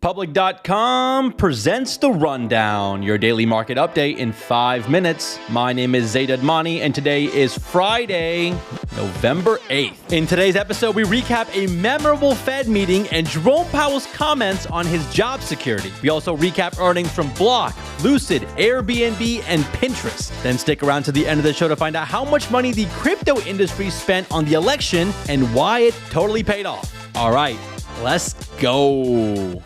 Public.com presents The Rundown, your daily market update in 5 minutes. My name is Zaid Admani, and today is Friday, November 8th. In today's episode, we recap a memorable Fed meeting and Jerome Powell's comments on his job security. We also recap earnings from Block, Lucid, Airbnb, and Pinterest. Then stick around to the end of the show to find out how much money the crypto industry spent on the election and why it totally paid off. All right, let's go.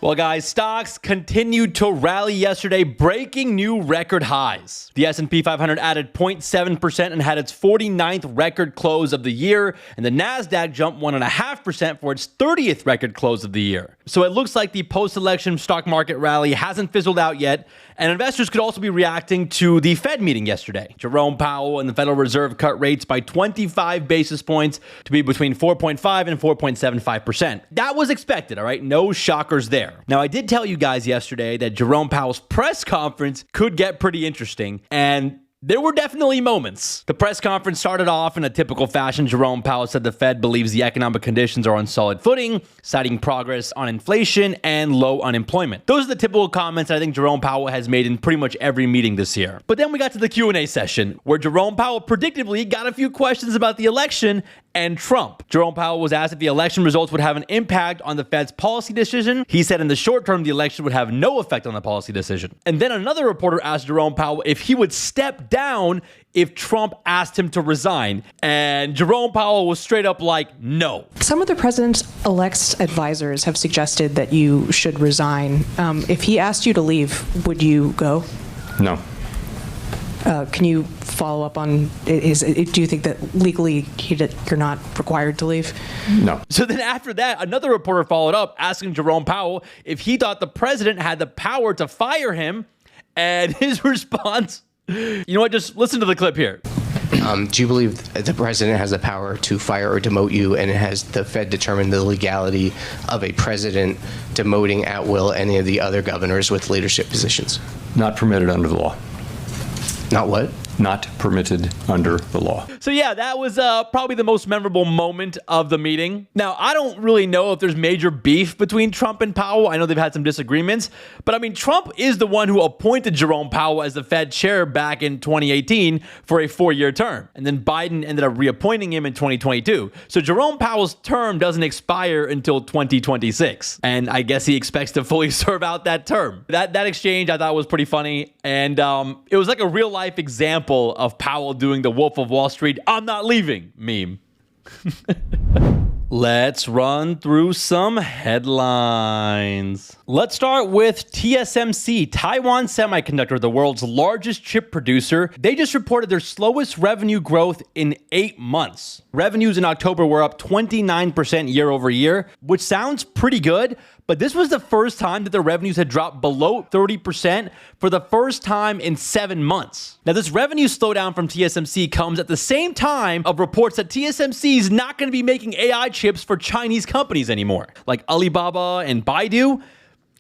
Well, guys, stocks continued to rally yesterday, breaking new record highs. The S&P 500 added 0.7% and had its 49th record close of the year, and the Nasdaq jumped 1.5% for its 30th record close of the year. So it looks like the post-election stock market rally hasn't fizzled out yet, and investors could also be reacting to the Fed meeting yesterday. Jerome Powell and the Federal Reserve cut rates by 25 basis points to be between 4.5 and 4.75%. That was expected, all right? No shockers there. Now, I did tell you guys yesterday that Jerome Powell's press conference could get pretty interesting, and there were definitely moments. The press conference started off in a typical fashion. Jerome Powell said the Fed believes the economic conditions are on solid footing, citing progress on inflation and low unemployment. Those are the typical comments I think Jerome Powell has made in pretty much every meeting this year. But then we got to the Q&A session, where Jerome Powell predictably got a few questions about the election and Trump. Jerome Powell was asked if the election results would have an impact on the Fed's policy decision. He said in the short term, the election would have no effect on the policy decision. And then another reporter asked Jerome Powell if he would step down if Trump asked him to resign. And Jerome Powell was straight up like, no. Some of the president-elect's advisors have suggested that you should resign. If he asked you to leave, would you go? No. Can you follow up on, do you think that legally you're not required to leave? No. So then after that, another reporter followed up asking Jerome Powell if he thought the president had the power to fire him. And his response, you know what, just listen to the clip here. Do you believe the president has the power to fire or demote you, and has the Fed determined the legality of a president demoting at will any of the other governors with leadership positions? Not permitted under the law. Not what? Not permitted under the law. So yeah, that was probably the most memorable moment of the meeting. Now, I don't really know if there's major beef between Trump and Powell. I know they've had some disagreements, but I mean, Trump is the one who appointed Jerome Powell as the Fed chair back in 2018 for a 4-year term. And then Biden ended up reappointing him in 2022. So Jerome Powell's term doesn't expire until 2026. And I guess he expects to fully serve out that term. That exchange I thought was pretty funny. And it was like a real life example of Powell doing the Wolf of Wall Street, "I'm not leaving" meme. Let's run through some headlines. Let's start with TSMC, Taiwan Semiconductor, the world's largest chip producer. They just reported their slowest revenue growth in 8 months. Revenues in October were up 29% year over year, which sounds pretty good, but this was the first time that their revenues had dropped below 30% for the first time in 7 months. Now, this revenue slowdown from TSMC comes at the same time of reports that TSMC is not going to be making AI chips for Chinese companies anymore, like Alibaba and Baidu.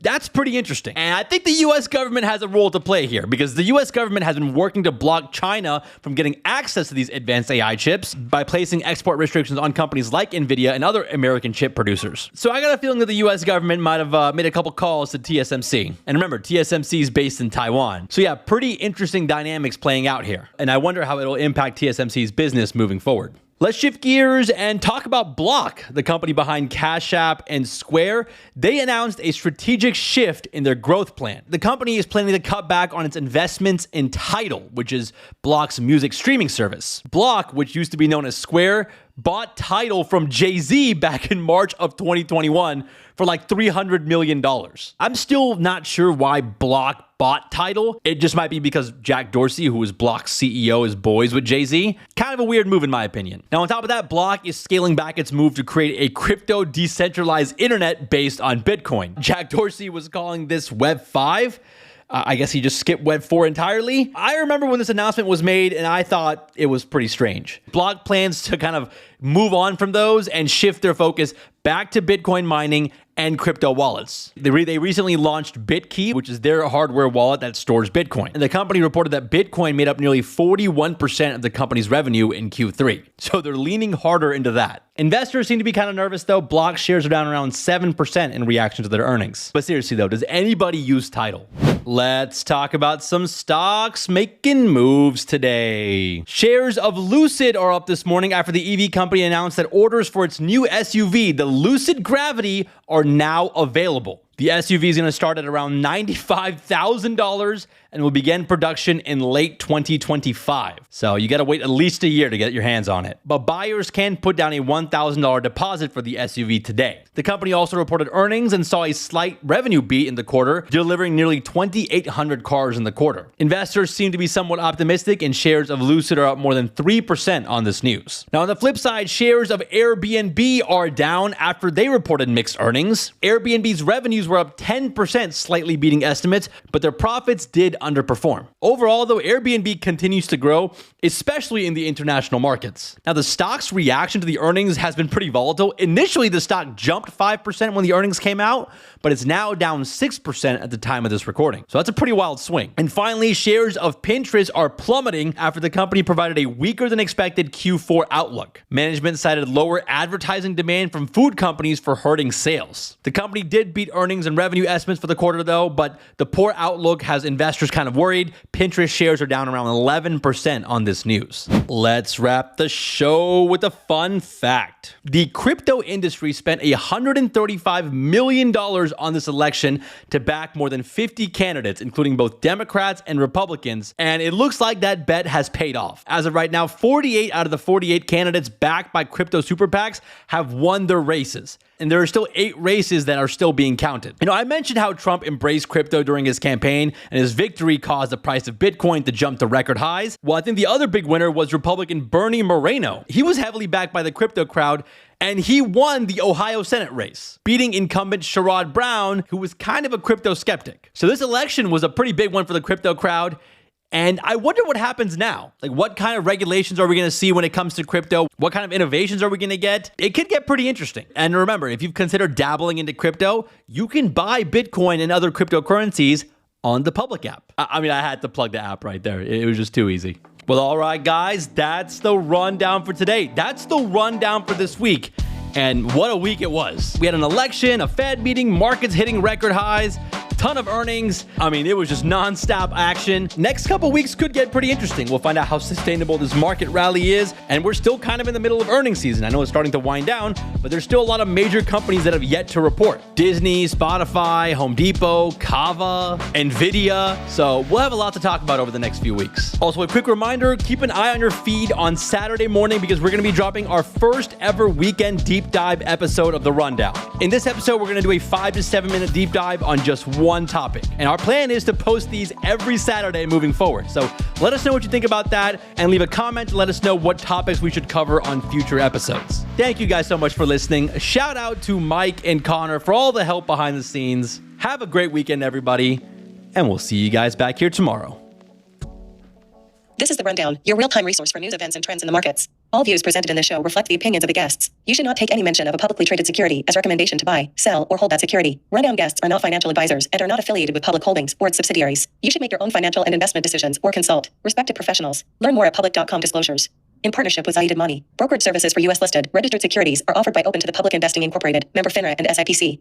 That's pretty interesting. And I think the U.S. government has a role to play here, because the U.S. government has been working to block China from getting access to these advanced AI chips by placing export restrictions on companies like NVIDIA and other American chip producers. So I got a feeling that the U.S. government might have made a couple calls to TSMC. And remember, TSMC is based in Taiwan. So yeah, pretty interesting dynamics playing out here. And I wonder how it'll impact TSMC's business moving forward. Let's shift gears and talk about Block, the company behind Cash App and Square. They announced a strategic shift in their growth plan. The company is planning to cut back on its investments in Tidal, which is Block's music streaming service. Block, which used to be known as Square, bought Tidal from Jay-Z back in March of 2021 for like $300 million. I'm still not sure why Block bought Tidal. It just might be because Jack Dorsey, who is Block's CEO, is boys with Jay-Z. Kind of a weird move in my opinion. Now, on top of that, Block is scaling back its move to create a crypto decentralized internet based on Bitcoin. Jack Dorsey was calling this Web 5. I guess he just skipped Web 4 entirely. I remember when this announcement was made, and I thought it was pretty strange. Block plans to kind of move on from those and shift their focus back to Bitcoin mining and crypto wallets. They recently launched BitKey, which is their hardware wallet that stores Bitcoin. And the company reported that Bitcoin made up nearly 41% of the company's revenue in Q3. So they're leaning harder into that. Investors seem to be kind of nervous though. Block shares are down around 7% in reaction to their earnings. But seriously though, does anybody use Tidal? Let's talk about some stocks making moves today. Shares of Lucid are up this morning after the EV company announced that orders for its new SUV, the Lucid Gravity, are now available. The SUV is going to start at around $95,000 and will begin production in late 2025. So you got to wait at least a year to get your hands on it. But buyers can put down a $1,000 deposit for the SUV today. The company also reported earnings and saw a slight revenue beat in the quarter, delivering nearly 2,800 cars in the quarter. Investors seem to be somewhat optimistic, and shares of Lucid are up more than 3% on this news. Now, on the flip side, shares of Airbnb are down after they reported mixed earnings. Airbnb's revenues were up 10%, slightly beating estimates, but their profits did underperform. Overall, though, Airbnb continues to grow, especially in the international markets. Now, the stock's reaction to the earnings has been pretty volatile. Initially, the stock jumped 5% when the earnings came out, but it's now down 6% at the time of this recording. So that's a pretty wild swing. And finally, shares of Pinterest are plummeting after the company provided a weaker than expected Q4 outlook. Management cited lower advertising demand from food companies for hurting sales. The company did beat earnings and revenue estimates for the quarter though, but the poor outlook has investors kind of worried. Pinterest shares are down around 11% on this news. Let's wrap the show with a fun fact. The crypto industry spent $135 million on this election to back more than 50 candidates, including both Democrats and Republicans, and it looks like that bet has paid off. As of right now, 48 out of the 48 candidates backed by crypto super PACs have won their races. And there are still 8 races that are still being counted. You know, I mentioned how Trump embraced crypto during his campaign, and his victory caused the price of Bitcoin to jump to record highs. Well, I think the other big winner was Republican Bernie Moreno. He was heavily backed by the crypto crowd, and he won the Ohio Senate race, beating incumbent Sherrod Brown, who was kind of a crypto skeptic. So this election was a pretty big one for the crypto crowd. And I wonder what happens now. Like, what kind of regulations are we going to see when it comes to crypto? What kind of innovations are we going to get? It could get pretty interesting. And remember, if you've considered dabbling into crypto, you can buy Bitcoin and other cryptocurrencies on the public app. I mean, I had to plug the app right there. It was just too easy. Well, all right, guys, that's the rundown for today. That's the rundown for this week. And what a week it was. We had an election, a Fed meeting, markets hitting record highs, ton of earnings. I mean, it was just nonstop action. Next couple weeks could get pretty interesting. We'll find out how sustainable this market rally is. And we're still kind of in the middle of earnings season. I know it's starting to wind down, but there's still a lot of major companies that have yet to report. Disney, Spotify, Home Depot, Kava, Nvidia. So we'll have a lot to talk about over the next few weeks. Also, a quick reminder, keep an eye on your feed on Saturday morning because we're going to be dropping our first ever weekend deep dive episode of The Rundown. In this episode, we're going to do a 5 to 7 minute deep dive on just one topic. And our plan is to post these every Saturday moving forward. So let us know what you think about that and leave a comment to let us know what topics we should cover on future episodes. Thank you guys so much for listening. Shout out to Mike and Connor for all the help behind the scenes. Have a great weekend, everybody. And we'll see you guys back here tomorrow. This is The Rundown, your real-time resource for news, events, and trends in the markets. All views presented in the show reflect the opinions of the guests. You should not take any mention of a publicly traded security as recommendation to buy, sell, or hold that security. Rundown guests are not financial advisors and are not affiliated with Public Holdings or its subsidiaries. You should make your own financial and investment decisions or consult respected professionals. Learn more at public.com disclosures. In partnership with Zaid Money, brokerage services for U.S. listed, registered securities are offered by Open to the Public Investing Incorporated, member FINRA and SIPC.